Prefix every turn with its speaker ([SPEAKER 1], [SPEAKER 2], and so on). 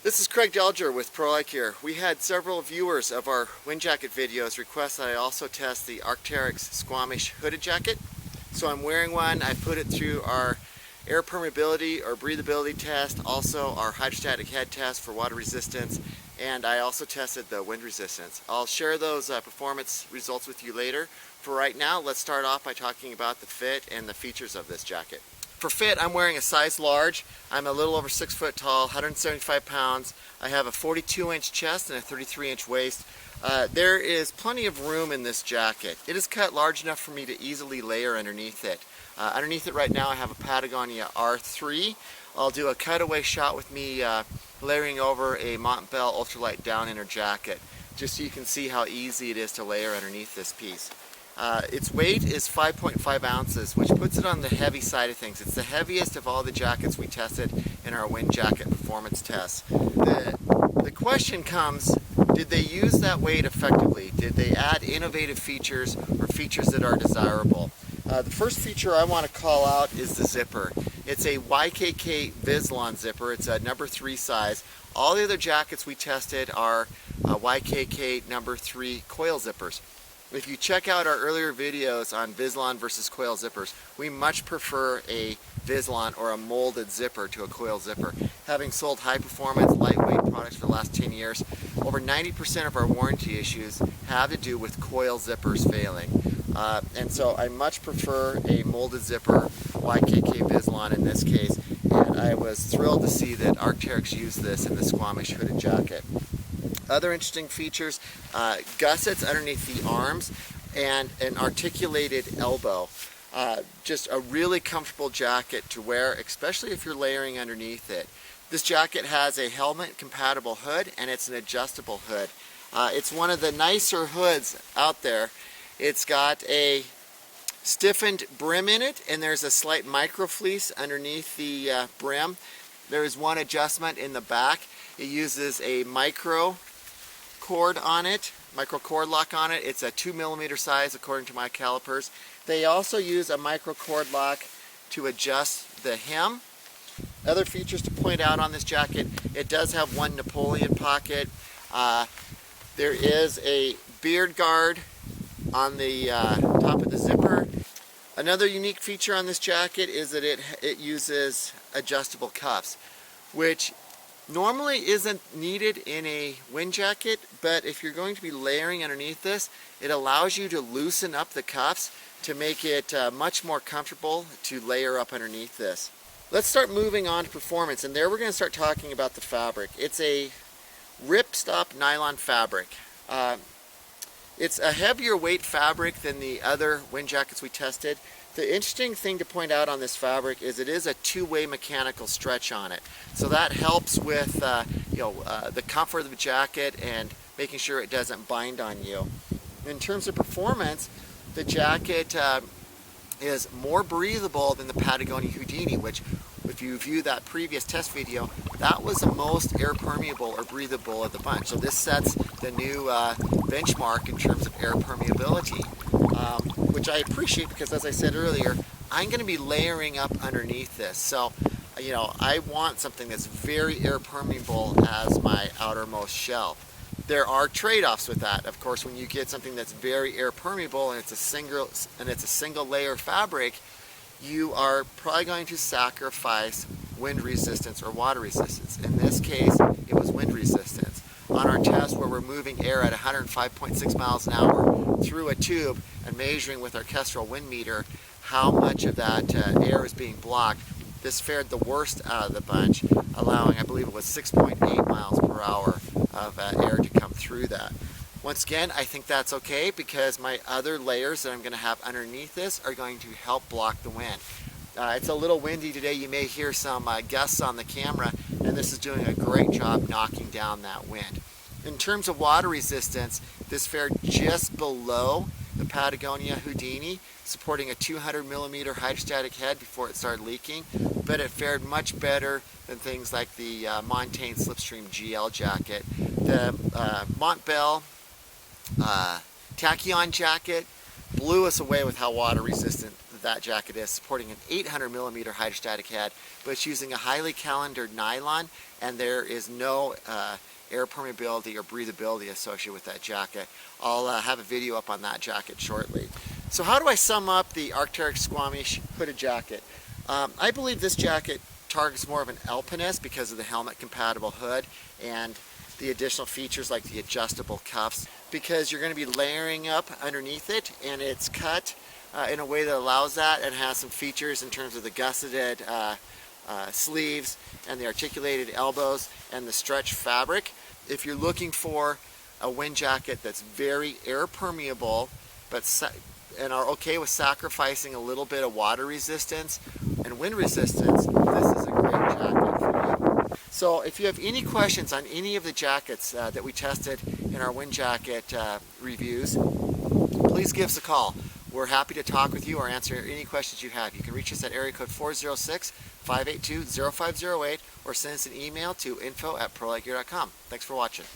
[SPEAKER 1] This is Craig Delger with ProLike here. We had several viewers of our wind jacket videos request that I also test the Arc'teryx Squamish hooded jacket. So I'm wearing one. I put it through our air permeability or breathability test, also our hydrostatic head test for water resistance, and I also tested the wind resistance. I'll share those performance results with you later. For right now, let's start off by talking about the fit and the features of this jacket. For fit, I'm wearing a size large. I'm a little over 6 foot tall, 175 pounds. I have a 42-inch chest and a 33-inch waist. There is plenty of room in this jacket. It is cut large enough for me to easily layer underneath it. Underneath it right now I have a Patagonia R3. I'll do a cutaway shot with me layering over a Montbell ultralight down inner jacket, just so you can see how easy it is to layer underneath this piece. Its weight is 5.5 ounces, which puts it on the heavy side of things. It's the heaviest of all the jackets we tested in our wind jacket performance tests. The question comes, did they use that weight effectively? Did they add innovative features or features that are desirable? The first feature I want to call out is the zipper. It's a YKK Vislon zipper. It's a number 3 size. All the other jackets we tested are YKK number 3 coil zippers. If you check out our earlier videos on Vislon versus coil zippers, we much prefer a Vislon or a molded zipper to a coil zipper. Having sold high performance, lightweight products for the last 10 years, over 90% of our warranty issues have to do with coil zippers failing. And so I much prefer a molded zipper, YKK Vislon in this case, and I was thrilled to see that Arc'teryx used this in the Squamish hooded jacket. Other interesting features, gussets underneath the arms and an articulated elbow. Just a really comfortable jacket to wear, especially if you're layering underneath it. This jacket has a helmet compatible hood and it's an adjustable hood. It's one of the nicer hoods out there. It's got a stiffened brim in it and there's a slight micro fleece underneath the brim. There is one adjustment in the back. It uses a micro cord lock on it. It's a 2mm size according to my calipers. They also use a micro cord lock to adjust the hem. Other features to point out on this jacket, it does have one Napoleon pocket. There is a beard guard on the top of the zipper. Another unique feature on this jacket is that it uses adjustable cuffs, which normally isn't needed in a wind jacket, but if you're going to be layering underneath this, it allows you to loosen up the cuffs to make it much more comfortable to layer up underneath this. Let's start moving on to performance, and there we're going to start talking about the fabric. It's a ripstop nylon fabric. It's a heavier weight fabric than the other wind jackets we tested. The interesting thing to point out on this fabric is it is a two-way mechanical stretch on it. So that helps with the comfort of the jacket and making sure it doesn't bind on you. In terms of performance, the jacket is more breathable than the Patagonia Houdini, which if you view that previous test video, that was the most air permeable or breathable of the bunch. So this sets the new benchmark in terms of air permeability, which I appreciate because, as I said earlier, I'm going to be layering up underneath this. So, I want something that's very air permeable as my outermost shell. There are trade-offs with that. Of course, when you get something that's very air permeable and it's a single layer fabric, you are probably going to sacrifice wind resistance or water resistance. In this case, it was wind resistance. On our test where we're moving air at 105.6 miles an hour through a tube and measuring with our Kestrel wind meter how much of that air is being blocked, this fared the worst out of the bunch, allowing, I believe it was 6.8 miles per hour of air to come through that. Once again, I think that's okay because my other layers that I'm going to have underneath this are going to help block the wind. It's a little windy today. You may hear some gusts on the camera, and this is doing a great job knocking down that wind. In terms of water resistance, this fared just below the Patagonia Houdini, supporting a 200mm hydrostatic head before it started leaking, but it fared much better than things like the Montane Slipstream GL jacket. The Montbell Tachyon jacket blew us away with how water resistant of that jacket is supporting an 800 millimeter hydrostatic head, but it's using a highly calendared nylon, and there is no air permeability or breathability associated with that jacket. I'll have a video up on that jacket shortly. So how do I sum up the Arc'teryx Squamish hooded jacket? I believe this jacket targets more of an alpinist because of the helmet compatible hood and the additional features like the adjustable cuffs, because you're going to be layering up underneath it, and it's cut in a way that allows that, and has some features in terms of the gusseted sleeves and the articulated elbows and the stretch fabric. If you're looking for a wind jacket that's very air permeable and are okay with sacrificing a little bit of water resistance and wind resistance, this is a great jacket for you. So if you have any questions on any of the jackets that we tested in our wind jacket reviews, please give us a call. We're happy to talk with you or answer any questions you have. You can reach us at area code 406-582-0508 or send us an email to info@prolightgear.com. Thanks for watching.